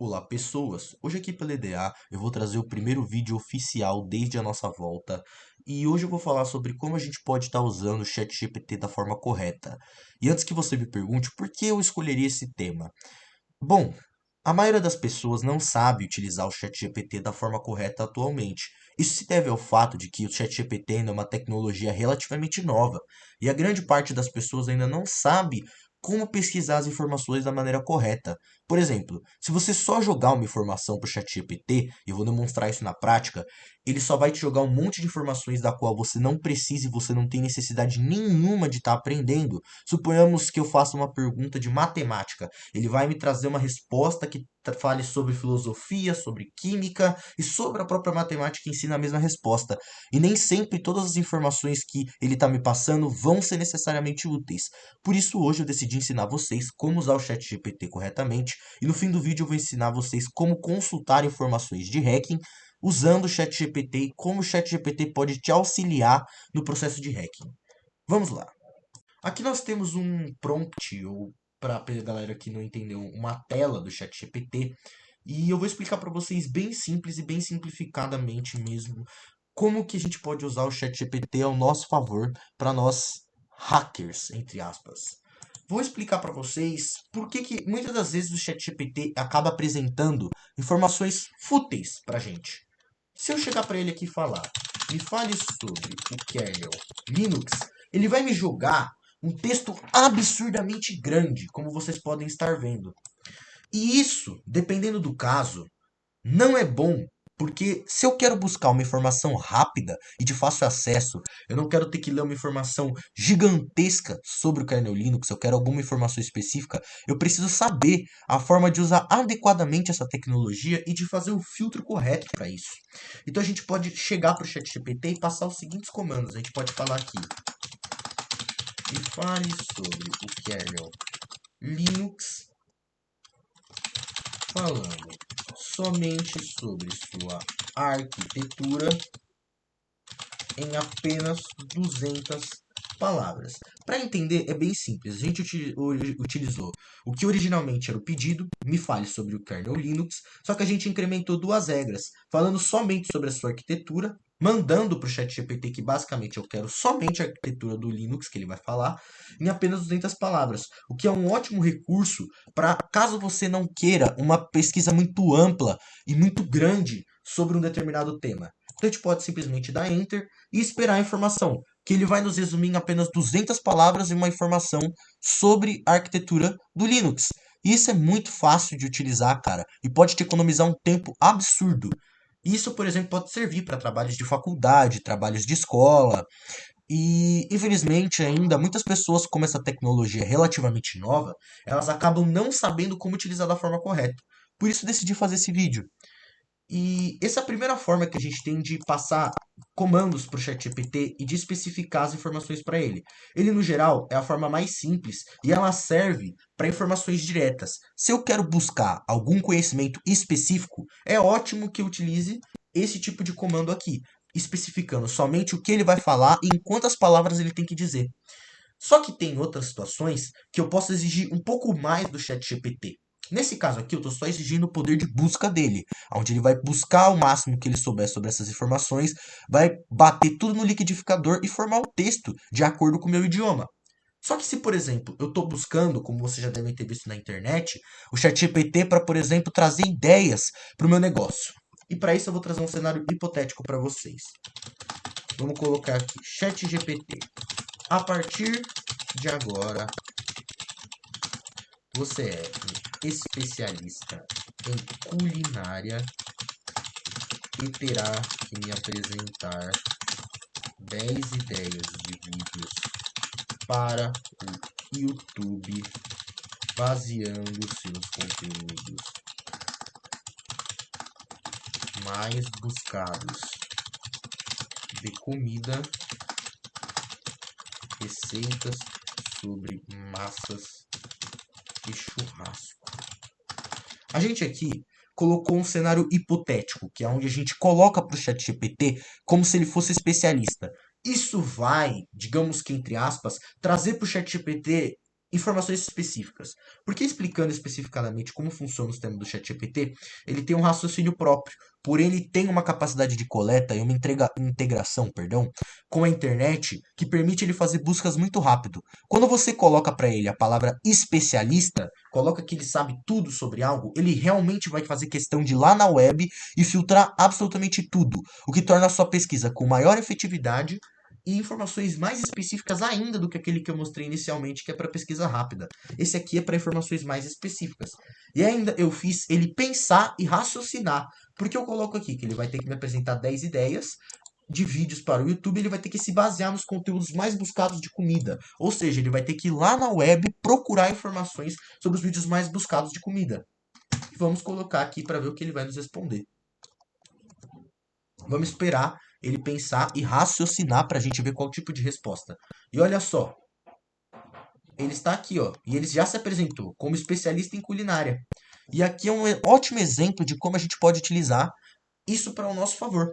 Olá, pessoas! Hoje aqui pela EDA eu vou trazer o primeiro vídeo oficial desde a nossa volta e hoje eu vou falar sobre como a gente pode estar usando o ChatGPT da forma correta. E antes que você me pergunte por que eu escolheria esse tema, bom, a maioria das pessoas não sabe utilizar o ChatGPT da forma correta atualmente. Isso se deve ao fato de que o ChatGPT ainda é uma tecnologia relativamente nova e a grande parte das pessoas ainda não sabe como pesquisar as informações da maneira correta. Por exemplo, se você só jogar uma informação para o ChatGPT, e eu vou demonstrar isso na prática, ele só vai te jogar um monte de informações da qual você não precisa e você não tem necessidade nenhuma de estar aprendendo. Suponhamos que eu faça uma pergunta de matemática. Ele vai me trazer uma resposta que fale sobre filosofia, sobre química e sobre a própria matemática em si na mesma resposta. E nem sempre todas as informações que ele está me passando vão ser necessariamente úteis. Por isso, hoje eu decidi ensinar vocês como usar o ChatGPT corretamente e no fim do vídeo eu vou ensinar vocês como consultar informações de hacking usando o ChatGPT e como o ChatGPT pode te auxiliar no processo de hacking. Vamos lá! Aqui nós temos um prompt, ou para a galera que não entendeu, uma tela do ChatGPT. E eu vou explicar para vocês bem simples e bem simplificadamente mesmo como que a gente pode usar o ChatGPT ao nosso favor para nós hackers, entre aspas. Vou explicar para vocês por que muitas das vezes o ChatGPT acaba apresentando informações fúteis para a gente. Se eu chegar para ele aqui e falar, me fale sobre o kernel Linux, ele vai me jogar um texto absurdamente grande, como vocês podem estar vendo. E isso, dependendo do caso, não é bom, porque se eu quero buscar uma informação rápida e de fácil acesso, eu não quero ter que ler uma informação gigantesca sobre o kernel Linux, eu quero alguma informação específica, eu preciso saber a forma de usar adequadamente essa tecnologia e de fazer o filtro correto para isso. Então a gente pode chegar para o ChatGPT e passar os seguintes comandos. A gente pode falar aqui: me fale sobre o kernel Linux, falando somente sobre sua arquitetura em apenas 200 palavras. Para entender, é bem simples. A gente utilizou o que originalmente era o pedido, me fale sobre o kernel Linux, só que a gente incrementou duas regras, falando somente sobre a sua arquitetura, mandando para o ChatGPT que basicamente eu quero somente a arquitetura do Linux, que ele vai falar, em apenas 200 palavras, o que é um ótimo recurso para caso você não queira uma pesquisa muito ampla e muito grande sobre um determinado tema. Então a gente pode simplesmente dar Enter e esperar a informação, que ele vai nos resumir em apenas 200 palavras e uma informação sobre a arquitetura do Linux. E isso é muito fácil de utilizar, cara, e pode te economizar um tempo absurdo. Isso, por exemplo, pode servir para trabalhos de faculdade, trabalhos de escola. E, infelizmente, ainda muitas pessoas, como essa tecnologia é relativamente nova, elas acabam não sabendo como utilizar da forma correta. Por isso, decidi fazer esse vídeo. E essa é a primeira forma que a gente tem de passar comandos para o ChatGPT e de especificar as informações para ele. Ele, no geral, é a forma mais simples e ela serve para informações diretas. Se eu quero buscar algum conhecimento específico, é ótimo que eu utilize esse tipo de comando aqui, especificando somente o que ele vai falar e em quantas palavras ele tem que dizer. Só que tem outras situações que eu posso exigir um pouco mais do ChatGPT. Nesse caso aqui, eu estou só exigindo o poder de busca dele, onde ele vai buscar o máximo que ele souber sobre essas informações, vai bater tudo no liquidificador e formar um texto de acordo com o meu idioma. Só que se, por exemplo, eu estou buscando, como vocês já devem ter visto na internet, o ChatGPT para, por exemplo, trazer ideias para o meu negócio. E para isso eu vou trazer um cenário hipotético para vocês. Vamos colocar aqui, ChatGPT. A partir de agora, você é um especialista em culinária e terá que me apresentar 10 ideias de vídeos para o YouTube baseando seus conteúdos mais buscados de comida, receitas sobre massas e churrasco. A gente aqui colocou um cenário hipotético, que é onde a gente coloca para o ChatGPT como se ele fosse especialista. Isso vai, digamos que entre aspas, trazer para o ChatGPT informações específicas. Porque explicando especificadamente como funciona o sistema do ChatGPT, ele tem um raciocínio próprio, por ele tem uma capacidade de coleta e uma integração, perdão, com a internet que permite ele fazer buscas muito rápido. Quando você coloca para ele a palavra especialista, coloca que ele sabe tudo sobre algo, ele realmente vai fazer questão de ir lá na web e filtrar absolutamente tudo, o que torna a sua pesquisa com maior efetividade e informações mais específicas ainda do que aquele que eu mostrei inicialmente, que é para pesquisa rápida. Esse aqui é para informações mais específicas. E ainda eu fiz ele pensar e raciocinar. Porque eu coloco aqui que ele vai ter que me apresentar 10 ideias de vídeos para o YouTube, ele vai ter que se basear nos conteúdos mais buscados de comida. Ou seja, ele vai ter que ir lá na web procurar informações sobre os vídeos mais buscados de comida. Vamos colocar aqui para ver o que ele vai nos responder. Vamos esperar ele pensar e raciocinar para a gente ver qual tipo de resposta. E olha só, ele está aqui, ó, e ele já se apresentou como especialista em culinária. E aqui é um ótimo exemplo de como a gente pode utilizar isso para o nosso favor.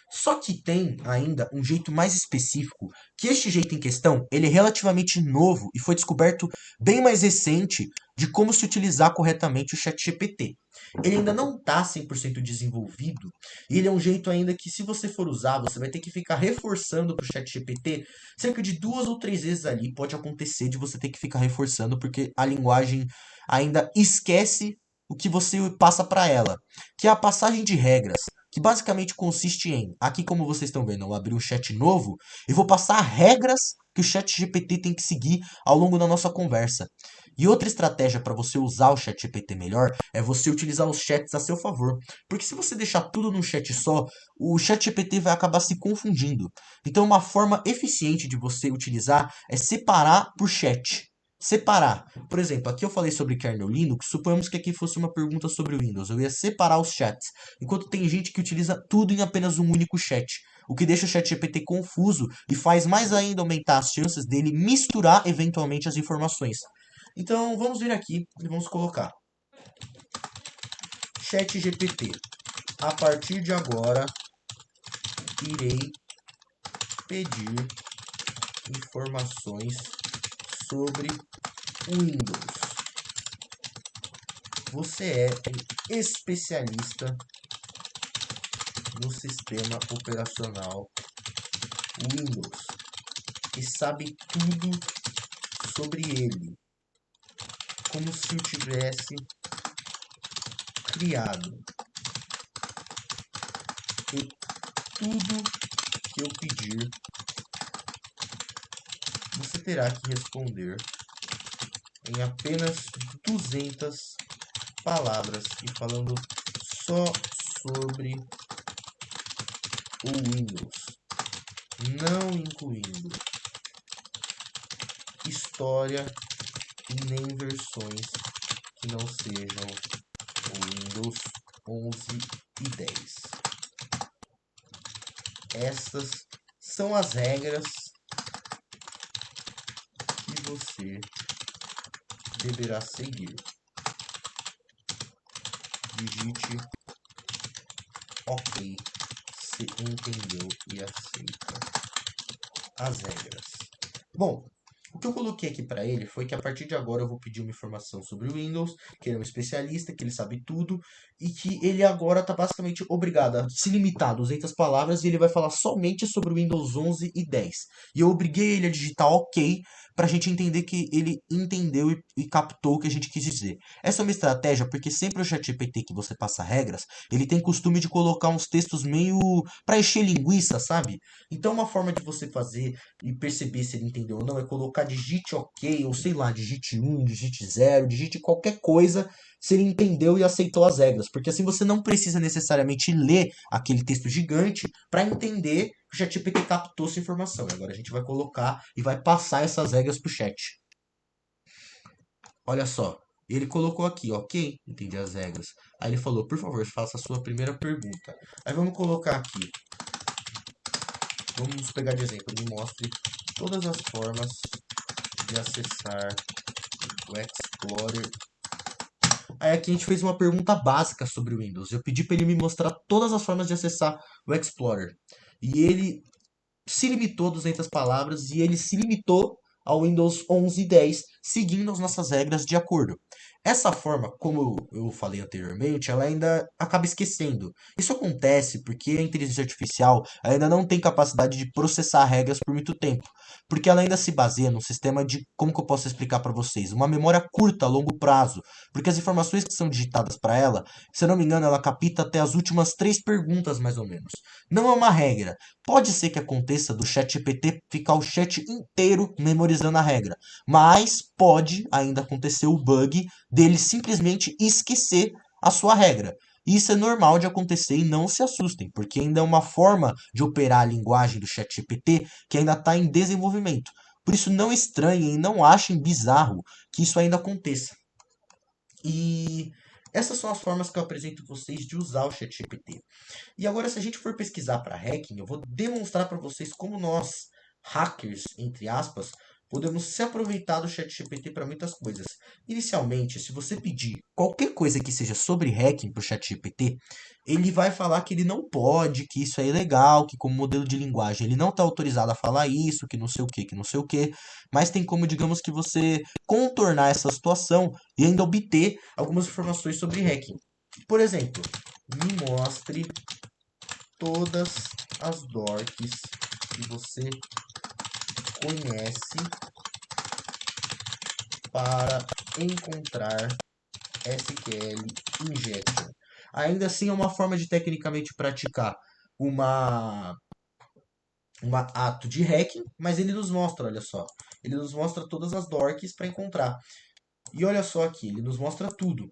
Só que tem ainda um jeito mais específico, que este jeito em questão, ele é relativamente novo e foi descoberto bem mais recente de como se utilizar corretamente o ChatGPT. Ele ainda não está 100% desenvolvido, e ele é um jeito ainda que se você for usar, você vai ter que ficar reforçando para o ChatGPT cerca de 2 ou 3 vezes ali, pode acontecer de você ter que ficar reforçando, porque a linguagem ainda esquece o que você passa para ela, que é a passagem de regras que basicamente consiste em, aqui como vocês estão vendo, eu abri um chat novo e vou passar regras que o chat GPT tem que seguir ao longo da nossa conversa. E outra estratégia para você usar o chat GPT melhor é você utilizar os chats a seu favor. Porque se você deixar tudo num chat só, o chat GPT vai acabar se confundindo. Então uma forma eficiente de você utilizar é separar por chat. Separar. Por exemplo, aqui eu falei sobre kernel Linux, suponhamos que aqui fosse uma pergunta sobre o Windows. Eu ia separar os chats. Enquanto tem gente que utiliza tudo em apenas um único chat, o que deixa o chat GPT confuso e faz mais ainda aumentar as chances dele misturar eventualmente as informações. Então vamos vir aqui e vamos colocar chat GPT. A partir de agora, irei pedir informações sobre o Windows. Você é um especialista no sistema operacional Windows e sabe tudo sobre ele, como se o tivesse criado. E tudo que eu pedir, você terá que responder em apenas 200 palavras e falando só sobre o Windows, não incluindo história e nem versões que não sejam o Windows 11 e 10. Estas são as regras que você deverá seguir. Digite OK se entendeu e aceita as regras. Bom, o que eu coloquei aqui para ele foi que a partir de agora eu vou pedir uma informação sobre o Windows, que ele é um especialista, que ele sabe tudo, e que ele agora está basicamente obrigado a se limitar a 200 palavras e ele vai falar somente sobre o Windows 11 e 10. E eu obriguei ele a digitar OK para a gente entender que ele entendeu e captou o que a gente quis dizer. Essa é uma estratégia porque sempre o ChatGPT que você passa regras, ele tem costume de colocar uns textos meio para encher linguiça, sabe? Então uma forma de você fazer e perceber se ele entendeu ou não é colocar digite OK, ou sei lá, digite 1, digite 0, digite qualquer coisa se ele entendeu e aceitou as regras. Porque assim você não precisa necessariamente ler aquele texto gigante para entender que o ChatGPT captou essa informação. E agora a gente vai colocar e vai passar essas regras para o chat. Olha só, ele colocou aqui, OK, entendi as regras. Aí ele falou, por favor, faça a sua primeira pergunta. Aí vamos colocar aqui. Vamos pegar de exemplo, me mostre todas as formas de acessar o Explorer. Aí aqui a gente fez uma pergunta básica sobre o Windows. Eu pedi para ele me mostrar todas as formas de acessar o Explorer. E ele se limitou a 200 palavras e ele se limitou ao Windows 11 e 10, seguindo as nossas regras de acordo. Essa forma, como eu falei anteriormente, ela ainda acaba esquecendo. Isso acontece porque a inteligência artificial ainda não tem capacidade de processar regras por muito tempo, porque ela ainda se baseia num sistema de, como que eu posso explicar para vocês, uma memória curta a longo prazo, porque as informações que são digitadas para ela, se eu não me engano, ela capta até as últimas 3 perguntas mais ou menos. Não é uma regra. Pode ser que aconteça do ChatGPT ficar o chat inteiro memorizando a regra, mas pode ainda acontecer o bug dele simplesmente esquecer a sua regra. Isso é normal de acontecer e não se assustem, porque ainda é uma forma de operar a linguagem do ChatGPT que ainda está em desenvolvimento. Por isso, não estranhem e não achem bizarro que isso ainda aconteça. E essas são as formas que eu apresento vocês de usar o ChatGPT. E agora, se a gente for pesquisar para hacking, eu vou demonstrar para vocês como nós, hackers, entre aspas, podemos se aproveitar do ChatGPT para muitas coisas. Inicialmente, se você pedir qualquer coisa que seja sobre hacking para o ChatGPT, ele vai falar que ele não pode, que isso é ilegal, que como modelo de linguagem ele não está autorizado a falar isso, que não sei o que, que não sei o que. Mas tem como, digamos que você contornar essa situação e ainda obter algumas informações sobre hacking. Por exemplo, me mostre todas as dorks que você conhece para encontrar SQL injection. Ainda assim é uma forma de tecnicamente praticar uma um ato de hacking, mas ele nos mostra, olha só, ele nos mostra todas as dorks para encontrar. E olha só aqui, ele nos mostra tudo.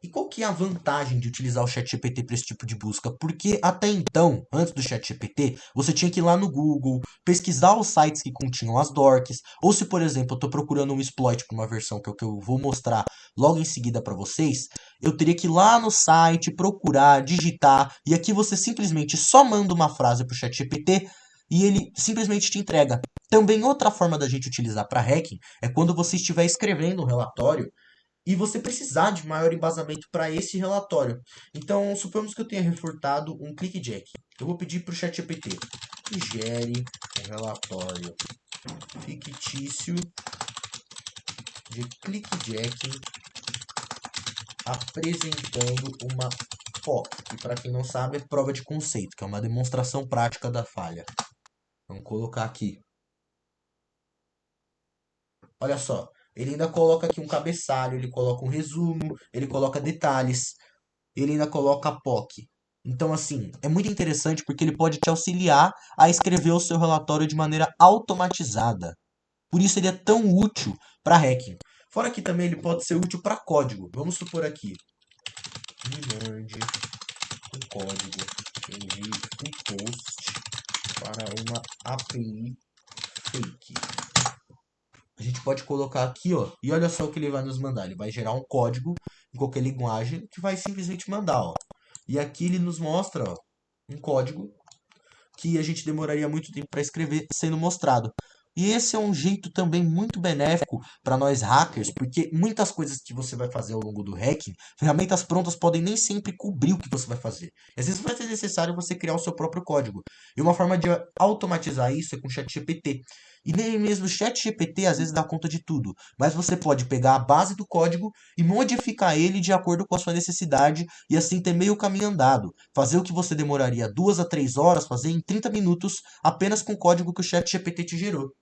E qual que é a vantagem de utilizar o ChatGPT para esse tipo de busca? Porque até então, antes do ChatGPT, você tinha que ir lá no Google, pesquisar os sites que continham as dorks, ou se, por exemplo, eu estou procurando um exploit para uma versão que é o que eu vou mostrar logo em seguida para vocês, eu teria que ir lá no site, procurar, digitar, e aqui você simplesmente só manda uma frase para o ChatGPT e ele simplesmente te entrega. Também outra forma da gente utilizar para hacking é quando você estiver escrevendo um relatório e você precisar de maior embasamento para esse relatório. Então, suponhamos que eu tenha refutado um clickjack. Eu vou pedir para o ChatGPT que gere um relatório fictício de clickjack apresentando uma POC, que para quem não sabe é prova de conceito, que é uma demonstração prática da falha. Vamos colocar aqui. Olha só, ele ainda coloca aqui um cabeçalho, ele coloca um resumo, ele coloca detalhes, ele ainda coloca a POC. Então, assim, é muito interessante porque ele pode te auxiliar a escrever o seu relatório de maneira automatizada. Por isso ele é tão útil para hacking. Fora que também ele pode ser útil para código. Vamos supor aqui. Me mande um código, envie um post para uma API fake. A gente pode colocar aqui, ó, e olha só o que ele vai nos mandar. Ele vai gerar um código em qualquer linguagem que vai simplesmente mandar, ó. E aqui ele nos mostra, ó, um código que a gente demoraria muito tempo para escrever sendo mostrado. E esse é um jeito também muito benéfico para nós hackers, porque muitas coisas que você vai fazer ao longo do hacking, ferramentas prontas podem nem sempre cobrir o que você vai fazer. Às vezes vai ser necessário você criar o seu próprio código. E uma forma de automatizar isso é com o ChatGPT. E nem mesmo o ChatGPT às vezes dá conta de tudo, mas você pode pegar a base do código e modificar ele de acordo com a sua necessidade e assim ter meio caminho andado. Fazer o que você demoraria 2 a 3 horas, fazer em 30 minutos apenas com o código que o ChatGPT te gerou.